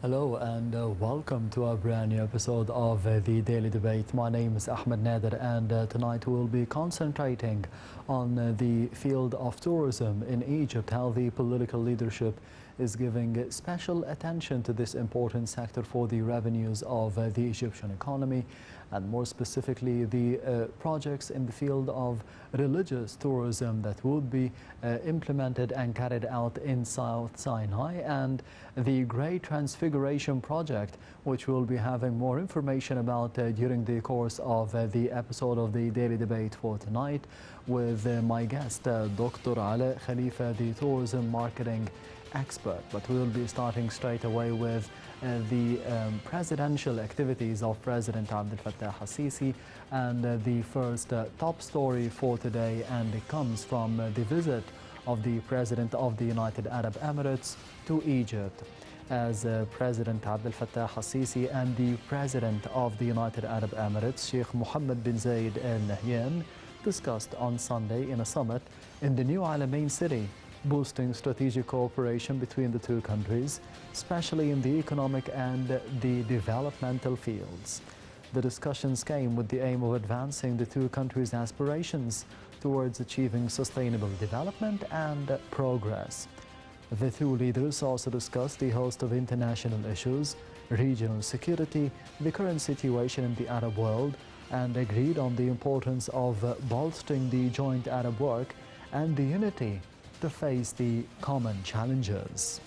Hello and welcome to a brand new episode of the Daily Debate. My name is Amer Nader, and tonight we'll be concentrating on the field of tourism in Egypt, how the political leadership is giving special attention to this important sector for the revenues of the Egyptian economy, and more specifically the projects in the field of religious tourism that would be implemented and carried out in South Sinai, and the Great Transfiguration project, which we'll be having more information about during the course of the episode of the Daily Debate for tonight with my guest, Dr. Ali Khalifa, the tourism marketing expert. But we'll be starting straight away with the presidential activities of President Abdel Fattah al-Sisi, and the first top story for today, and it comes from the visit of the President of the United Arab Emirates to Egypt. As President Abdel Fattah al-Sisi and the President of the United Arab Emirates, Sheikh Mohammed bin Zayed Al Nahyan, discussed on Sunday in a summit in the new Alamein city, boosting strategic cooperation between the two countries, especially in the economic and the developmental fields. The discussions came with the aim of advancing the two countries' aspirations towards achieving sustainable development and progress. The two leaders also discussed the host of international issues, regional security, the current situation in the Arab world, and agreed on the importance of bolstering the joint Arab work and the unity to face the common challenges.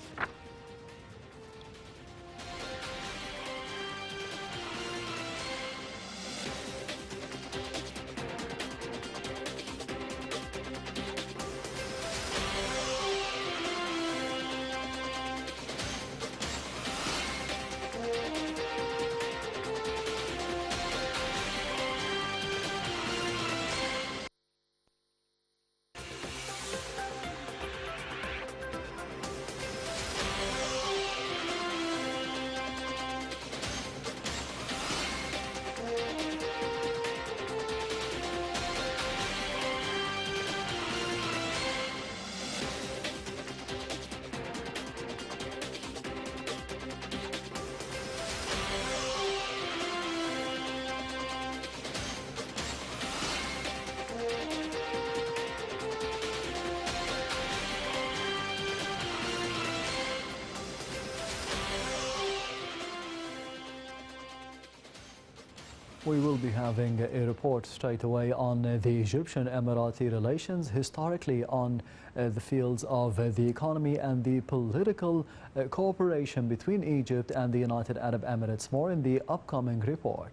We will be having a report straight away on the Egyptian-Emirati relations, historically on the fields of the economy and the political cooperation between Egypt and the United Arab Emirates. More in the upcoming report.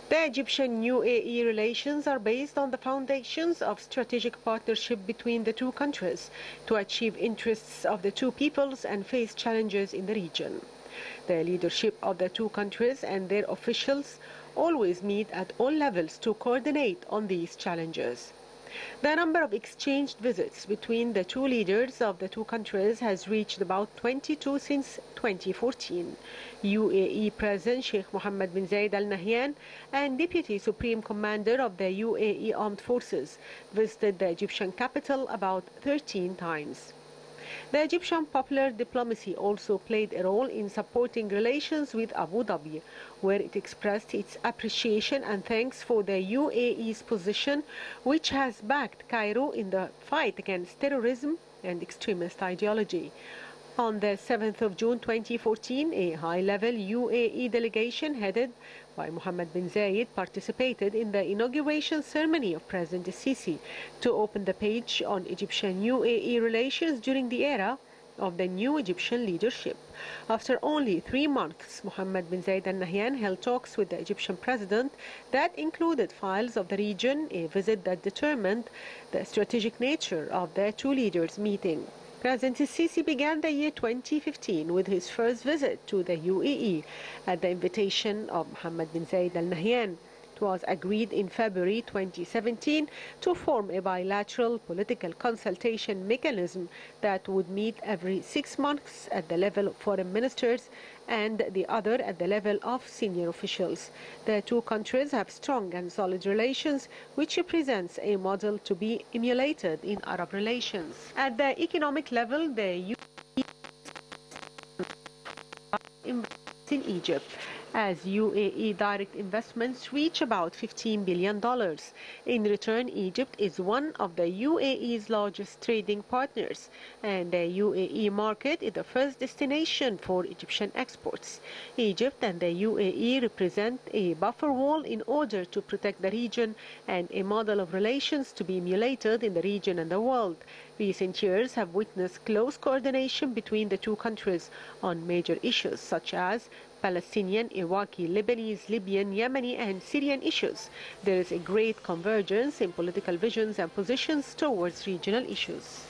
The Egyptian-UAE relations are based on the foundations of strategic partnership between the two countries to achieve interests of the two peoples and face challenges in the region. The leadership of the two countries and their officials always meet at all levels to coordinate on these challenges. The number of exchanged visits between the two leaders of the two countries has reached about 22 since 2014. UAE President Sheikh Mohammed bin Zayed Al Nahyan and Deputy Supreme Commander of the UAE Armed Forces visited the Egyptian capital about 13 times. The Egyptian popular diplomacy also played a role in supporting relations with Abu Dhabi, where it expressed its appreciation and thanks for the UAE's position, which has backed Cairo in the fight against terrorism and extremist ideology. On the 7th of June 2014, a high-level UAE delegation headed by Mohammed bin Zayed participated in the inauguration ceremony of President Sisi to open the page on Egyptian-UAE relations during the era of the new Egyptian leadership. After only 3 months, Mohammed bin Zayed Al Nahyan held talks with the Egyptian president that included files of the region, a visit that determined the strategic nature of the two leaders' meeting. President Sisi began the year 2015 with his first visit to the UAE at the invitation of Mohammed bin Zayed Al Nahyan. It was agreed in February 2017 to form a bilateral political consultation mechanism that would meet every 6 months at the level of foreign ministers and the other at the level of senior officials. The two countries have strong and solid relations, which represents a model to be emulated in Arab relations. At the economic level, the UAE invests in Egypt, as UAE direct investments reach about $15 billion. In return, Egypt is one of the UAE's largest trading partners, and the UAE market is the first destination for Egyptian exports. Egypt and the UAE represent a buffer wall in order to protect the region and a model of relations to be emulated in the region and the world. Recent years have witnessed close coordination between the two countries on major issues such as Palestinian, Iraqi, Lebanese, Libyan, Yemeni and Syrian issues. There is a great convergence in political visions and positions towards regional issues.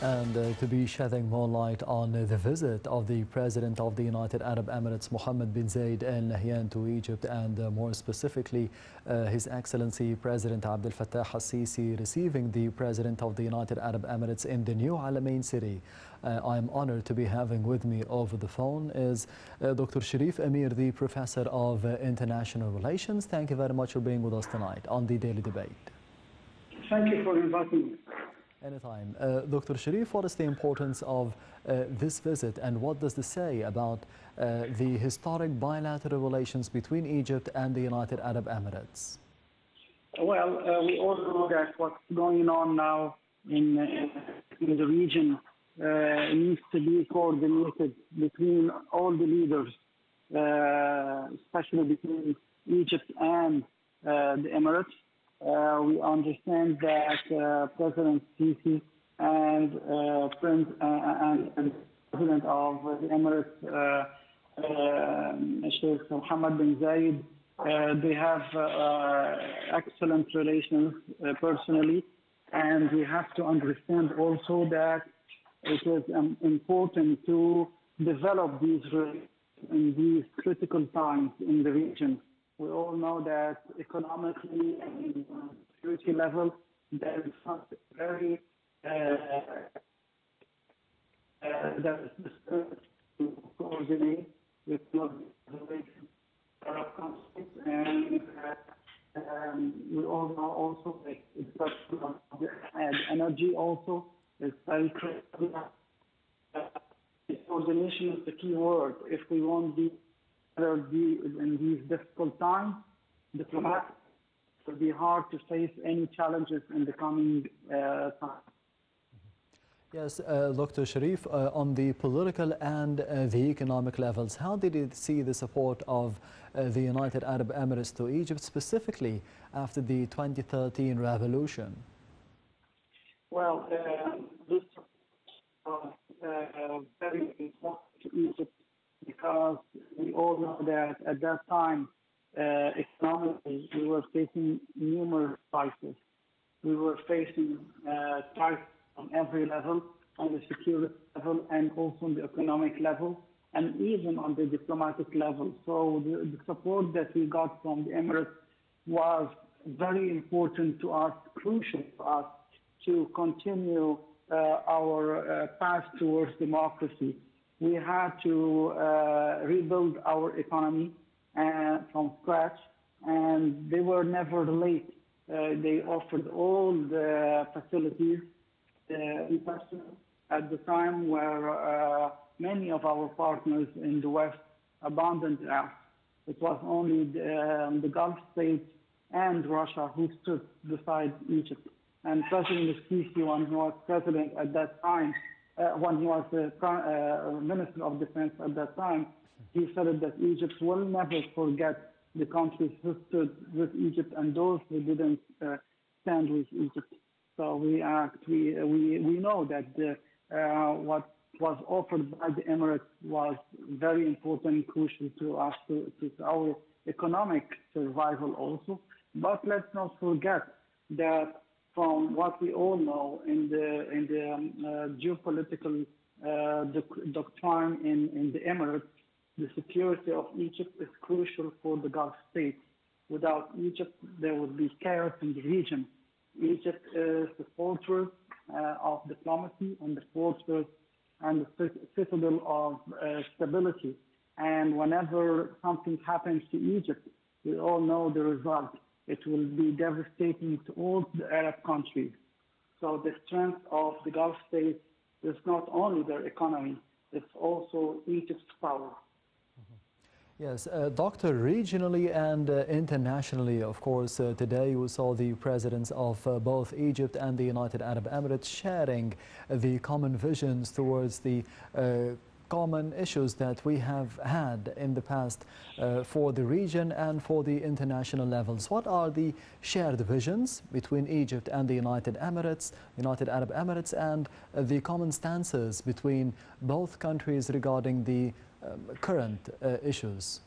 And to be shedding more light on the visit of the President of the United Arab Emirates, Mohammed bin Zayed Al Nahyan, to Egypt, and more specifically, His Excellency President Abdel Fattah al-Sisi receiving the President of the United Arab Emirates in the new Alamein city. I'm honored to be having with me over the phone is Dr. Sherif Amer, the Professor of International Relations. Thank you very much for being with us tonight on the Daily Debate. Thank you for inviting me. Anytime. Dr. Sherif, what is the importance of this visit, and what does this say about the historic bilateral relations between Egypt and the United Arab Emirates? Well, we all know that what's going on now in the region needs to be coordinated between all the leaders, especially between Egypt and the Emirates. We understand that President Sisi and President of the Emirates, Sheikh Mohammed bin Zayed, they have excellent relations personally, and we have to understand also that it is important to develop these relations in these critical times in the region. We all know that economically and security level, there is something very that is to coordinate with Arab countries, and we all know also that it's and energy also is very critical. Coordination is the key word. If we want to be in these difficult times, diplomatic, it will be hard to face any challenges in the coming time. Yes, Dr. Sherif, on the political and the economic levels, how did you see the support of the United Arab Emirates to Egypt, specifically after the 2013 revolution? Well, this was very important to Egypt because we all know that at that time, economically, we were facing numerous crises. We were facing crises on every level, on the security level, and also on the economic level, and even on the diplomatic level. So the support that we got from the Emirates was very important to us, crucial to us, to continue our path towards democracy. We had to rebuild our economy from scratch, and they were never late. They offered all the facilities at the time where many of our partners in the West abandoned us. It was only the Gulf states and Russia who stood beside Egypt. And President Sisi, when he was president at that time, when he was the Minister of Defense at that time, he said that Egypt will never forget the countries who stood with Egypt and those who didn't stand with Egypt. So we know that what was offered by the Emirates was very important and crucial to us, to our economic survival also. But let's not forget that from what we all know in the geopolitical doctrine in the Emirates, the security of Egypt is crucial for the Gulf states. Without Egypt, there would be chaos in the region. Egypt is the fortress of diplomacy and the fortress and the citadel of stability. And whenever something happens to Egypt, we all know the result. It will be devastating to all the Arab countries. So the strength of the Gulf states is not only their economy, it's also Egypt's power. Yes, Doctor, regionally and internationally, of course, today we saw the presidents of both Egypt and the United Arab Emirates sharing the common visions towards the common issues that we have had in the past for the region and for the international levels. What are the shared visions between Egypt and the United Arab Emirates, and the common stances between both countries regarding the current issues?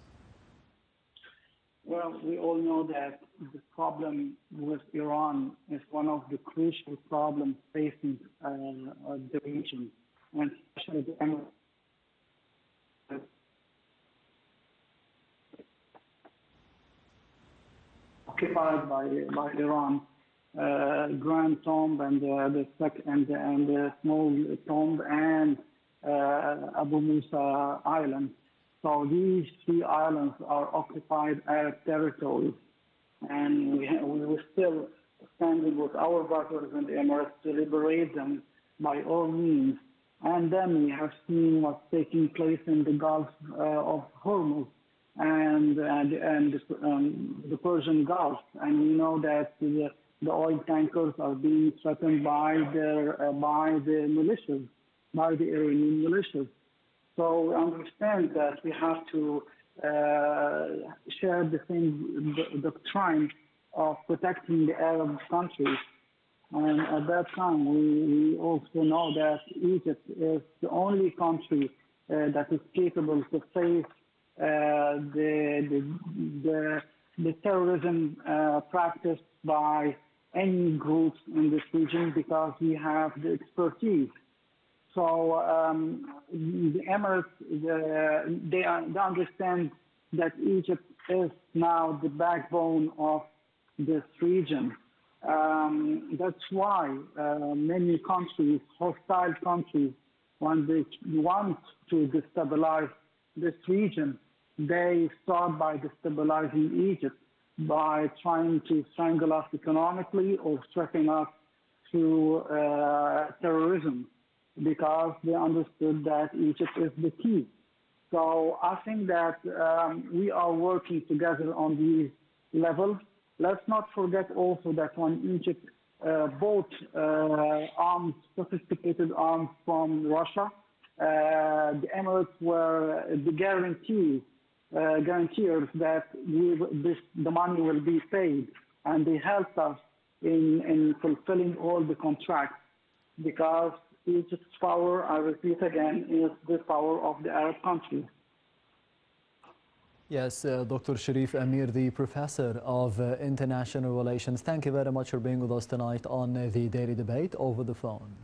Well, we all know that the problem with Iran is one of the crucial problems facing the region, and especially the Emirates. Occupied by Iran, Grand Tomb and the small tomb and Abu Musa Island. So these three islands are occupied Arab territories, and we were still standing with our brothers in the Emirates to liberate them by all means. And then we have seen what's taking place in the Gulf of Hormuz and the Persian Gulf, and we know that the oil tankers are being threatened by the militias, by the Iranian militias. So we understand that we have to share the same doctrine of protecting the Arab countries. And at that time, we also know that Egypt is the only country that is capable to face the terrorism practiced by any groups in this region, because we have the expertise. So the Emirates, they understand that Egypt is now the backbone of this region. That's why many countries, hostile countries, when they want to destabilize this region, they start by destabilizing Egypt, by trying to strangle us economically or threaten us through terrorism, because they understood that Egypt is the key. So I think that we are working together on these levels. Let's not forget also that when Egypt bought arms, sophisticated arms from Russia, the Emirates were the guaranteers that the money will be paid, and they helped us in fulfilling all the contracts, because Egypt's power, I repeat again, is the power of the Arab countries. Yes, Dr. Sherif Amer, the Professor of International Relations, thank you very much for being with us tonight on the Daily Debate over the phone.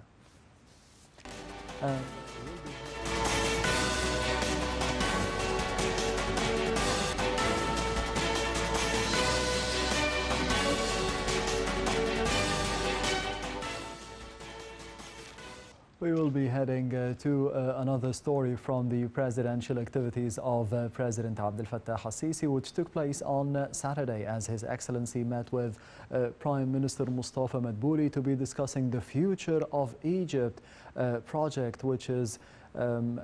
We will be heading to another story from the presidential activities of President Abdel Fattah al-Sisi, which took place on Saturday, as His Excellency met with Prime Minister Mustafa Madbouli to be discussing the future of Egypt project, which is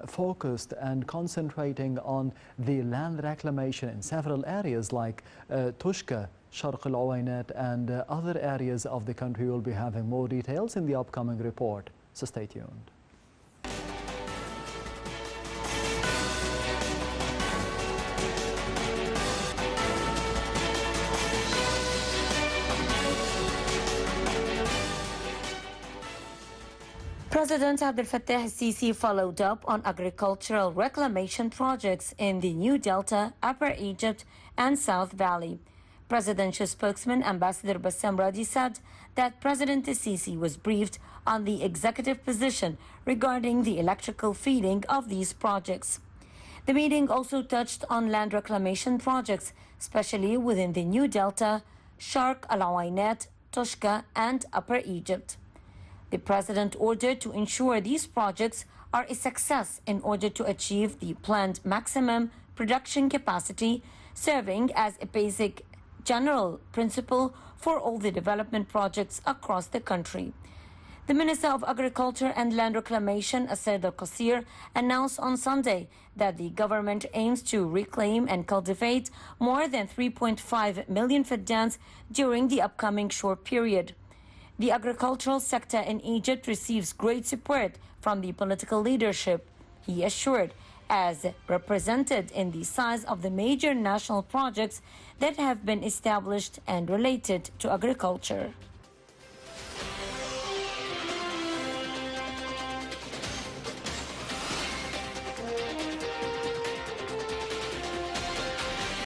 focused and concentrating on the land reclamation in several areas like Tushka, Sharq al-Uwaynat, and other areas of the country. We'll be having more details in the upcoming report. So stay tuned. President Abdel Fattah al-Sisi followed up on agricultural reclamation projects in the New Delta, Upper Egypt, and South Valley. Presidential spokesman Ambassador Bassam Radi said that President al-Sisi was briefed on the executive position regarding the electrical feeding of these projects. The meeting also touched on land reclamation projects, especially within the New Delta, Sharq al-Uwaynat, Tushka, and Upper Egypt. The president ordered to ensure these projects are a success in order to achieve the planned maximum production capacity, serving as a basic general principle for all the development projects across the country. The Minister of Agriculture and Land Reclamation, Asad al-Qasir, announced on Sunday that the government aims to reclaim and cultivate more than 3.5 million faddans during the upcoming short period. The agricultural sector in Egypt receives great support from the political leadership, he assured, as represented in the size of the major national projects that have been established and related to agriculture.